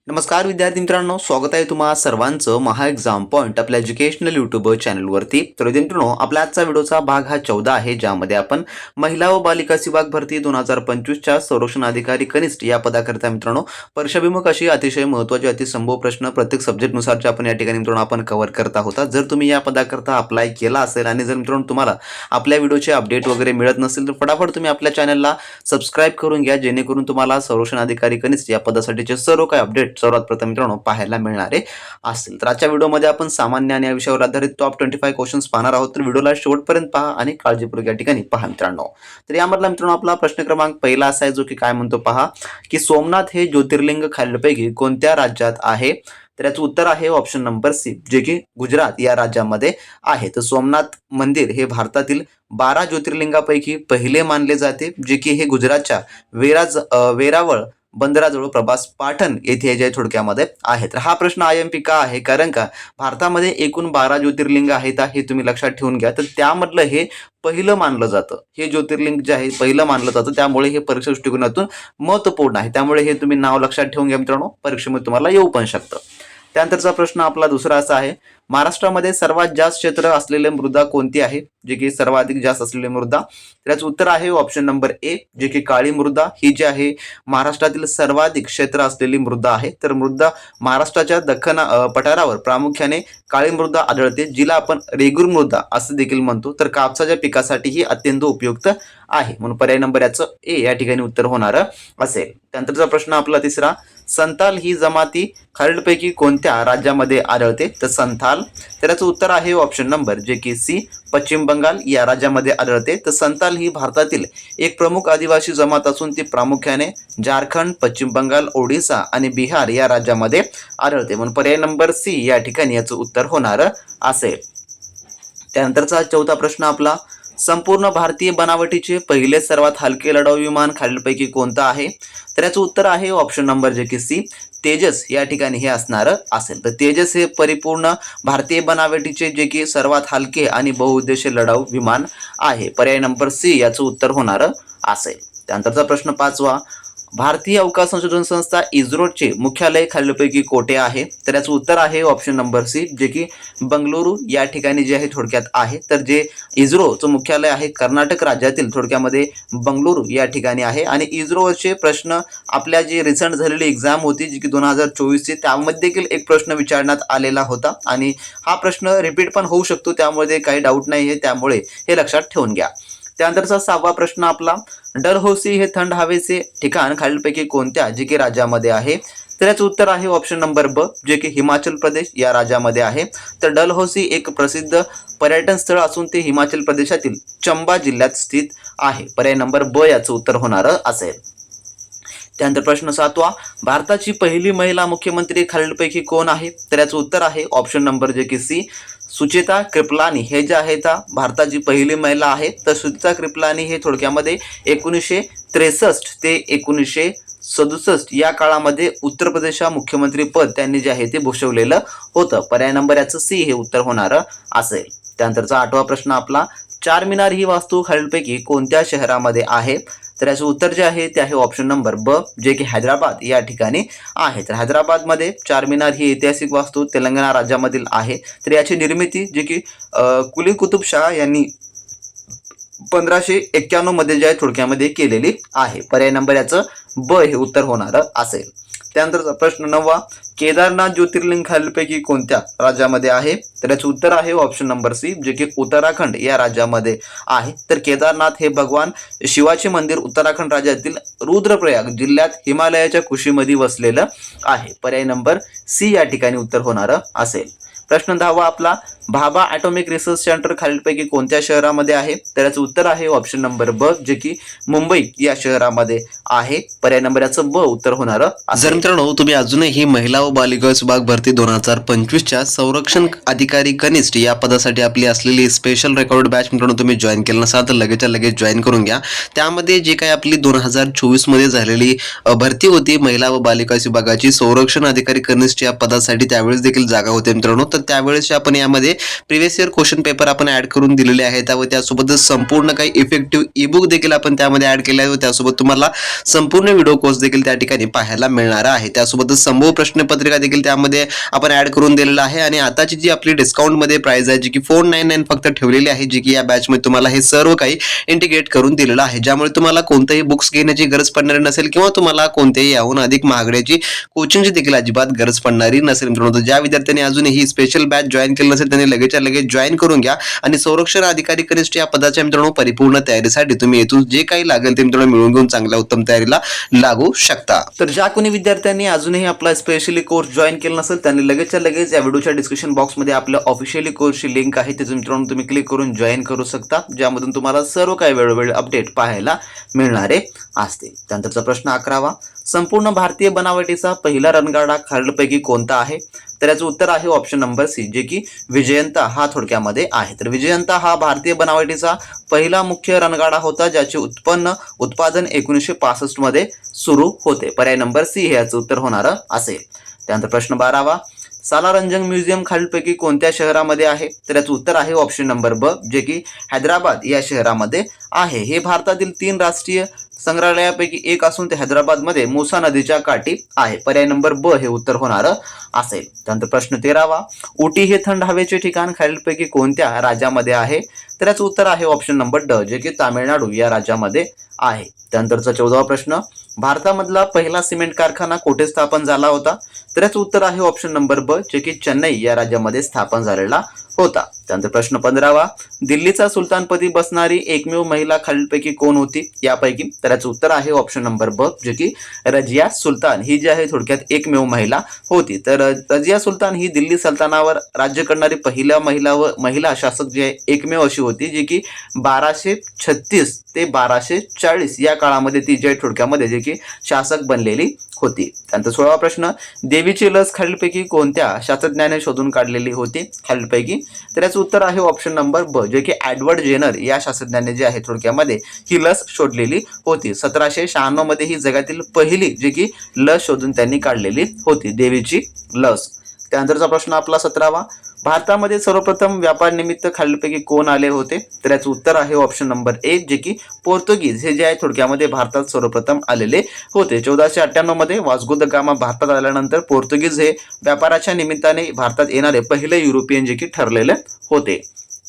नमस्कार विद्यार्थी मित्रांनो, स्वागत आहे तुम्हा सर्वांचं महा एक्झाम पॉइंट आपल्या एज्युकेशनल यूट्यूब चॅनलवरती। तर मित्रांनो, आपला आजचा व्हिडिओचा भाग हा 14 आहे, ज्यामध्ये आपण महिला व बालिका विभाग भरती 2025च्या संरक्षण अधिकारी कनिष्ठ या पदाकरिता मित्रांनो परीक्षाभिमुख अशी अतिशय महत्त्वाचे अतिसंभव प्रश्न प्रत्येक सब्जेक्टनुसारचे आपण या ठिकाणी मित्रांनो आपण कव्हर करत आहोत। जर तुम्ही या पदाकरिता अप्लाय केला असेल आणि जर मित्रांनो तुम्हाला आपल्या व्हिडिओचे अपडेट वगैरे मिळत नसेल तर फटाफट तुम्ही आपल्या चॅनलला सबस्क्राइब करून घ्या, जेणेकरून तुम्हाला संरक्षण अधिकारी कनिष्ठ या पदासाठीचे सर्व काही अपडेट सर्वात प्रथम मित्रांनो पाहायला मिळणारे असेल। तर आजच्या व्हिडिओमध्ये आपण सामान्य आणि या विषयावर आधारित टॉप 25 क्वेश्चन्स पाहणार आहोत। तर व्हिडिओला शेवटपर्यंत पहा आणि काळजीपूर्वक या ठिकाणी पहा मित्रांनो। तर यामधला मित्रांनो आपला प्रश्न क्रमांक पहिला असा आहे, जो की काय म्हणतो पहा, की सोमनाथ हे ज्योतिर्लिंग खालीलपैकी कोणत्या राज्यात आहे? तर याचं उत्तर आहे ऑप्शन नंबर सी, जे की गुजरात या राज्यामध्ये आहे। तर सोमनाथ मंदिर हे भारतातील 12 ज्योतिर्लिंगापैकी पहिले मानले जाते, जे की हे गुजरातच्या वेरावळ बंदराजवळ प्रभास पाटण येथे जे थोडक्यामध्ये आहे। तर हा प्रश्न IMP का आहे? कारण का भारतामध्ये एकूण 12 ज्योतिर्लिंग आहेत, हे तुम्ही लक्षात ठेवून घ्या। तर त्यामधलं हे पहिलं मानलं जातं, हे ज्योतिर्लिंग जे आहे पहिलं मानलं जातं, त्यामुळे हे परीक्षा दृष्टिकोनातून महत्त्वपूर्ण आहे। त्यामुळे हे तुम्ही नाव लक्षात ठेवून घ्या मित्रांनो, परीक्षेमध्ये तुम्हाला येऊ पण शकतं। त्यानंतरचा प्रश्न आपला दुसरा असा आहे, महाराष्ट्रामध्ये सर्वात जास्त क्षेत्र असलेली मृदा कोणती आहे? जे की सर्वाधिक जास्त असलेली मृदा, त्याचं उत्तर आहे ऑप्शन नंबर ए, जे की काळी मृदा ही जी आहे महाराष्ट्रातील सर्वाधिक क्षेत्र असलेली मृदा आहे। तर मृदा महाराष्ट्राच्या दख्खन पठारावर प्रामुख्याने काळी मृदा आढळते, जिला आपण रेगूर मृदा असं देखील म्हणतो। तर कापसाच्या पिकासाठी ही अत्यंत उपयुक्त आहे, म्हणून पर्याय नंबर याचं ए या ठिकाणी उत्तर होणार असेल। त्यानंतरचा प्रश्न आपला तिसरा, संथाल ही जमाती खालीलपैकी कोणत्या राज्यामध्ये आढळते? तर संथाल, तर याचं उत्तर आहे ऑप्शन नंबर जे की सी, पश्चिम बंगाल या राज्यामध्ये आढळते। तर संथाल ही भारतातील एक प्रमुख आदिवासी जमात असून ती प्रामुख्याने झारखंड, पश्चिम बंगाल, ओडिसा आणि बिहार या राज्यामध्ये आढळते, म्हणून पर्याय नंबर सी या ठिकाणी याचं उत्तर होणार असेल। त्यानंतरचा चौथा प्रश्न आपला, संपूर्ण भारतीय बनावटीचे पहिले सर्वात हलके लढाऊ विमान खालीलपैकी कोणतं आहे? तर याचं उत्तर आहे ऑप्शन नंबर जे की सी, तेजस या ठिकाणी हे असणार असेल। तर तेजस हे परिपूर्ण भारतीय बनावटीचे जे की सर्वात हलके आणि बहुउद्देशीय लढाऊ विमान आहे, पर्याय नंबर सी याचं उत्तर होणार असेल। त्यानंतरचा प्रश्न पाचवा, भारतीय अवकाश संशोधन संस्था इस्रोचे मुख्यालय खालीलपैकी कोठे आहे? तर याचं उत्तर आहे ऑप्शन नंबर सी, जे की बंगळुरू या ठिकाणी जे आहे थोडक्यात आहे। तर जे इस्रोचं मुख्यालय आहे कर्नाटक राज्यातील थोडक्यामध्ये बंगळुरू या ठिकाणी आहे। आणि इस्रोचे प्रश्न आपल्या जी रिसेंट झालेली एक्झाम होती जी की 2024ची, त्यामध्ये देखील एक प्रश्न विचारण्यात आलेला होता आणि हा प्रश्न रिपीट पण होऊ शकतो, त्यामुळे काही डाऊट नाही आहे, त्यामुळे हे लक्षात ठेवून घ्या। त्यानंतरचा सहावा प्रश्न आपला, डलहौसी हे थंड हवेचे ठिकाण खालीलपैकी कोणत्या जे की राज्यामध्ये आहे? तर याचं उत्तर आहे ऑप्शन नंबर ब, जे की हिमाचल प्रदेश या राज्यामध्ये आहे। तर डलहौसी एक प्रसिद्ध पर्यटन स्थळ असून ते हिमाचल प्रदेशातील चंबा जिल्ह्यात स्थित आहे, पर्याय नंबर ब याचं उत्तर होणार असेल। त्यानंतर प्रश्न सातवा, भारताची पहिली महिला मुख्यमंत्री खालीलपैकी कोण आहे? तर याचं उत्तर आहे ऑप्शन नंबर जे की सी, सुचेता कृपलानी हे जे आहेत भारताची पहिली महिला आहे। तर सुचेता कृपलानी हे थोडक्यामध्ये 1963 ते 1967 या काळामध्ये उत्तर प्रदेशच्या मुख्यमंत्री पद त्यांनी जे आहे ते भूषवलेलं होतं, पर्याय नंबर याचं सी हे उत्तर होणार असेल। त्यानंतरचा आठवा प्रश्न आपला, चारमिनार ही वास्तू खालीलपैकी कोणत्या शहरामध्ये आहे? तर याचं उत्तर जे आहे ते आहे ऑप्शन नंबर ब, जे की हैदराबाद या ठिकाणी आहे। तर हैदराबादमध्ये चारमिनार ही ऐतिहासिक वास्तू तेलंगणा राज्यामधील आहे। तर याची निर्मिती जे की कुली कुतुब शाह यांनी 1591 मध्ये जे आहे थोडक्यामध्ये केलेली आहे, पर्याय नंबर याचं ब हे उत्तर होणार असेल। त्यानंतर प्रश्न नववा, केदारनाथ ज्योतिर्लिंग खालीलपैकी कोणत्या राज्यामध्ये आहे? तर याचं उत्तर आहे ऑप्शन नंबर सी, जे की उत्तराखंड या राज्यामध्ये आहे। तर केदारनाथ हे भगवान शिवाचे मंदिर उत्तराखंड राज्यातील रुद्रप्रयाग जिल्ह्यात हिमालयाच्या कुशीमध्ये वसलेलं आहे, पर्याय नंबर सी या ठिकाणी उत्तर होणार असेल। प्रश्न 10वा आपला, भाभा ॲटॉमिक रिसर्च सेंटर खालीलपैकी कोणत्या शहरामध्ये आहे? तर याचं उत्तर आहे ऑप्शन नंबर ब, जे की मुंबई या शहरामध्ये आहे, पर्याय नंबर याचं ब उत्तर होणार। जर मित्रांनो तुम्ही अजूनही महिला व बालिका विभाग भरती 2025च्या संरक्षण अधिकारी कनिष्ठ या पदासाठी आपली असलेली स्पेशल रेकॉर्ड बॅच मित्रांनो तुम्ही जॉईन केलं नसाल तर लगेच जॉईन करून घ्या। त्यामध्ये जे काही आपली 2024 मध्ये झालेली भरती होती महिला व बालिका विभागाची संरक्षण अधिकारी कनिष्ठ या पदासाठी, त्यावेळेस देखील जागा होते मित्रांनो। तर त्यावेळेस आपण यामध्ये प्रिव्हियस इयर क्वेश्चन पेपर आपण ऍड करून दिलेले आहेत व त्यासोबतच संपूर्ण काही इफेक्टिव्ह ईबुक देखील आपण त्यामध्ये ऍड केले आहे व त्यासोबत तुम्हाला संपूर्ण व्हिडिओ कोर्स देखील त्या ठिकाणी पाहायला मिळणार आहे। त्यासोबतच संभव प्रश्नपत्रिका देखील त्यामध्ये आपण ऍड करून दिलेला आहे आणि आताची जी आपली डिस्काउंट मध्ये प्राइस आहे जी की 499 फक्त ठेवलेली आहे, जी की या बॅच मध्ये तुम्हाला हे सर्व काही इंटिग्रेट करून दिलेलं आहे, ज्यामुळे तुम्हाला कोणतेही बुक्स घेण्याची गरज पडणार नसेल किंवा तुम्हाला कोणत्याही याहून अधिक महागड्याची कोचिंगची देखील अजिबात गरज पडणारी नसेल। मित्रांनो, ज्या विद्यार्थ्यांनी अजूनही स्पेशल बॅच जॉईन केलं नसेल त्यांनी लगेचच्या लगेच जॉईन करून घ्या आणि संरक्षण अधिकारी कनिष्ठ या पदाच्या मित्रांनो परिपूर्ण तयारीसाठी तुम्ही येथून जे काही लागेल ते मित्रांनो मिळवून घेऊन चांगल्या उत्तम तयारीला लागू शकता। तर ज्या कोणी विद्यार्थ्यांनी अजूनही आपला स्पेशली कोर्स जॉईन केला नसेल त्यांनी लगेचच्या लगेच या व्हिडिओच्या डिस्क्रिप्शन बॉक्समध्ये आपल्या ऑफिशियली कोर्सची लिंक आहे, त्याचं मित्रांनो तुम्ही क्लिक करून जॉईन करू शकता, ज्यामधून तुम्हाला सर्व काही वेळोवेळी अपडेट पाहायला मिळणारे असते। त्यानंतरचा प्रश्न 11वा, संपूर्ण भारतीय बनावटीचा पहिला रणगाडा खालीलपैकी कोणता आहे? तर याचं उत्तर आहे ऑप्शन नंबर सी, जे की विजयंता हा थोडक्यामध्ये आहे। तर विजयंता हा भारतीय बनावटीचा पहिला मुख्य रणगाडा होता, ज्याचे उत्पादन 1965 मध्ये सुरू होते। पर्याय नंबर सी हे याचं उत्तर होणार असेल। त्यानंतर प्रश्न 12वा, सालारजंग म्युझियम खालीलपैकी कोणत्या शहरामध्ये आहे? तर याचं उत्तर आहे ऑप्शन नंबर ब, जे की हैदराबाद या शहरामध्ये आहे। हे भारतातील 3 राष्ट्रीय संग्रहालयापैकी एक असून ते हैदराबादमध्ये मुसा नदीच्या काठी आहे। पर्याय नंबर ब हे उत्तर होणार असेल। त्यानंतर प्रश्न 13वा, उटी हे थंड हवेचे ठिकाण खालीलपैकी कोणत्या राज्यामध्ये आहे? तर याचं उत्तर आहे ऑप्शन नंबर ड, जे की तामिळनाडू या राज्यामध्ये आहे। त्यानंतरचा 14वा प्रश्न, भारतामधला पहिला सिमेंट कारखाना कोठे स्थापन झाला होता? तर याचं उत्तर आहे ऑप्शन नंबर ब, जे की चेन्नई या राज्यामध्ये स्थापन झालेला होता। त्यानंतर प्रश्न 15वा, दिल्लीचा सुलतानपदी बसणारी एकमेव महिला खालीलपैकी कोण होती? यापैकी तर याचं उत्तर आहे ऑप्शन नंबर ब, जे की रजिया सुलतान ही जी आहे थोडक्यात एकमेव महिला होती। तर रजिया सुलतान ही दिल्ली सल्तनावर राज्य करणारी पहिला महिला शासक जी आहे एकमेव अशी होती, जी की 1236 ते 1240 या काळामध्ये ती जी थोडक्यामध्ये जे की शासक बनलेली होती। त्यानंतर 16वा प्रश्न, देवीची लस खालीलपैकी कोणत्या शास्त्रज्ञाने शोधून काढलेली होती? खालीलपैकी तर याचं उत्तर आहे ऑप्शन नंबर ब, जे की एडवर्ड जेनर या शास्त्रज्ञाने जे आहे थोडक्यामध्ये ही लस शोधलेली होती। 1796 मध्ये ही जगातील पहिली जी की लस शोधून त्यांनी काढलेली होती, देवीची लस। त्यानंतरचा प्रश्न आपला 17वा, भारतामध्ये सर्वप्रथम व्यापार निमित्त खालीलपैकी कोण आले होते? तर याचं उत्तर आहे ऑप्शन नंबर ए, जे की पोर्तुगीज हे जे आहे थोडक्यामध्ये भारतात सर्वप्रथम आलेले होते। 1498 मध्ये वास्को द गामा भारतात आल्यानंतर पोर्तुगीज हे व्यापाराच्या निमित्ताने भारतात येणारे पहिले युरोपियन जे की ठरलेले होते।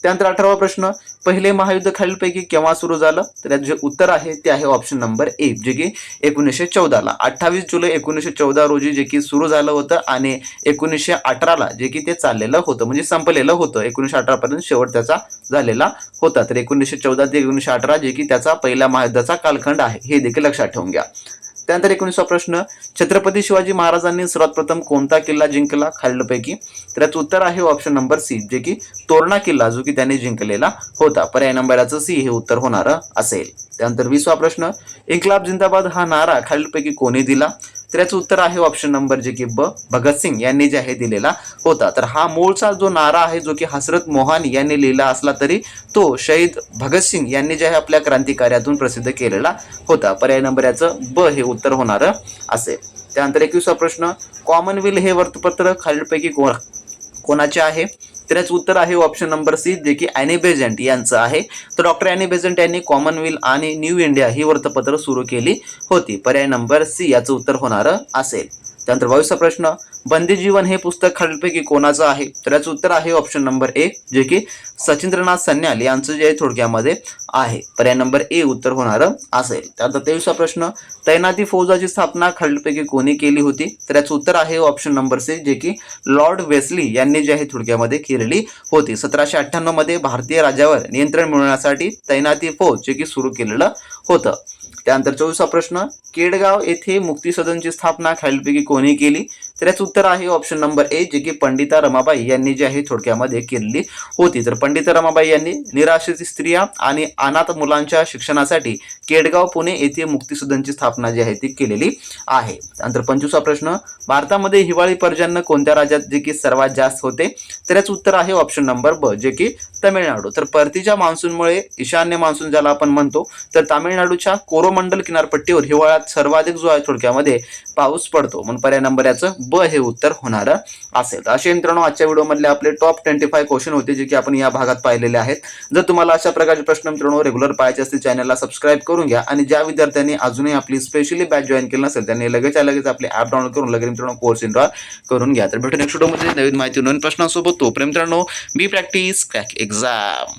त्यानंतर 18वा प्रश्न, पहिले महायुद्ध खालीलपैकी केव्हा सुरू झालं? तर याचं जे उत्तर आहे ते आहे ऑप्शन नंबर ए, जे की 1914 ला 28 जुलै 1914 रोजी जे की सुरू झालं होतं आणि 1918 ला जे की ते चाललेलं होतं, म्हणजे संपलेलं होतं। 1918 पर्यंत शेवट त्याचा झालेला होता। तर 1914 ते 1918 जे की त्याचा पहिल्या महायुद्धाचा कालखंड आहे, हे देखील लक्षात ठेवून घ्या। त्यानंतर 19वा प्रश्न, छत्रपती शिवाजी महाराजांनी सर्वात प्रथम कोणता किल्ला जिंकला खालीलपैकी? तर याचं उत्तर आहे ऑप्शन नंबर सी, जे की तोरणा किल्ला जो की त्यांनी जिंकलेला होता। पर्याय नंबरचं सी हे उत्तर होणार असेल। त्यानंतर 20वा प्रश्न, इन्कलाब जिंदाबाद हा नारा खालीलपैकी कोणी दिला? तर याचं उत्तर आहे ऑप्शन नंबर जे की ब, भगतसिंग यांनी जे आहे दिलेला होता। तर हा मूळचा जो नारा आहे जो की हसरत मोहानी यांनी लिहिला असला तरी तो शहीद भगतसिंग यांनी जे आहे आपल्या क्रांतिकार्यातून प्रसिद्ध केलेला होता। पर्याय नंबर याचं ब हे उत्तर होणार असेल। त्यानंतर 21वा प्रश्न, कॉमनवेल्थ हे वृत्तपत्र खालीलपैकी कोणाचे आहे? तर याचं उत्तर आहे ऑप्शन नंबर सी, जे की ॲनी बेझंट यांचं आहे। तर डॉक्टर ॲनी बेझंट यांनी कॉमनवेल्थ आणि न्यू इंडिया ही वृत्तपत्र सुरू केली होती। पर्याय नंबर सी याचं उत्तर होणार असेल। त्यानंतर 22वा प्रश्न, बंदी जीवन हे पुस्तक खालीलपैकी कोणाचं आहे? तर याचं उत्तर आहे ऑप्शन नंबर ए, जे की सचिंद्रनाथ सन्याल यांचं जे आहे थोडक्यामध्ये आहे। पर्याय नंबर ए उत्तर होणार असेल। त्यानंतर 23वा प्रश्न, तैनाती फौजाची स्थापना खालीलपैकी कोणी केली होती? तर याचं उत्तर आहे ऑप्शन नंबर सी, जे की लॉर्ड वेस्ली यांनी जे आहे थोडक्यामध्ये केलेली होती। 1798 मध्ये भारतीय राज्यावर नियंत्रण मिळवण्यासाठी तैनाती फौज जे की सुरू केलेलं होतं। त्यानंतर 24वा प्रश्न, केडगाव येथे मुक्ती सदनची स्थापना खालीलपैकी कोणी केली? तर याचं उत्तर आहे ऑप्शन नंबर ए, जे की पंडिता रमाबाई यांनी जे आहे थोडक्यामध्ये केलेली होती। तर पंडिता रमाबाई यांनी निराश्रित स्त्रिया आणि अनाथ मुलांच्या शिक्षणासाठी केडगाव पुणे येथे मुक्ती सदनची स्थापना जी आहे ती केलेली आहे। त्यानंतर 25वा प्रश्न, भारतामध्ये हिवाळी पर्जन्य कोणत्या राज्यात जे की सर्वात जास्त होते? तर याचं उत्तर आहे ऑप्शन नंबर ब, जे की तमिळनाडू। तर परतीच्या मान्सूनमुळे ईशान्य मान्सून ज्याला आपण म्हणतो, तर तामिळनाडूच्या कोरोमंडल किनारपट्टीवर हिवाळ्यात सर्वाधिक जो आहे थोडक्यामध्ये पाऊस पडतो, म्हणून पर्याय नंबर याचं ब हे उत्तर होणार असेल. तर असे मित्रांनो आजच्या व्हिडिओमधले आपले टॉप 25 क्वेश्चन होते जे की आपण या भागात पाहिलेले आहेत. जर तुम्हाला अशा प्रकारचे प्रश्न मित्रांनो रेग्युलर पाहायचे असतील चॅनलला सबस्क्राईब करून घ्या आणि ज्या विद्यार्थ्यांनी अजूनही आपली स्पेशली बॅच जॉईन केली नसेल त्यांनी लगेच आपली ॲप डाउनलोड करून लगेच मित्रांनो कोर्स एनरोल करून घ्या. तर भेटू नेक्स्ट व्हिडिओमध्ये नवीन माहिती नवीन प्रश्नांसोबत. तोपर्यंत मित्रांनो बी प्रॅक्टिस क्रॅक एक्झाम.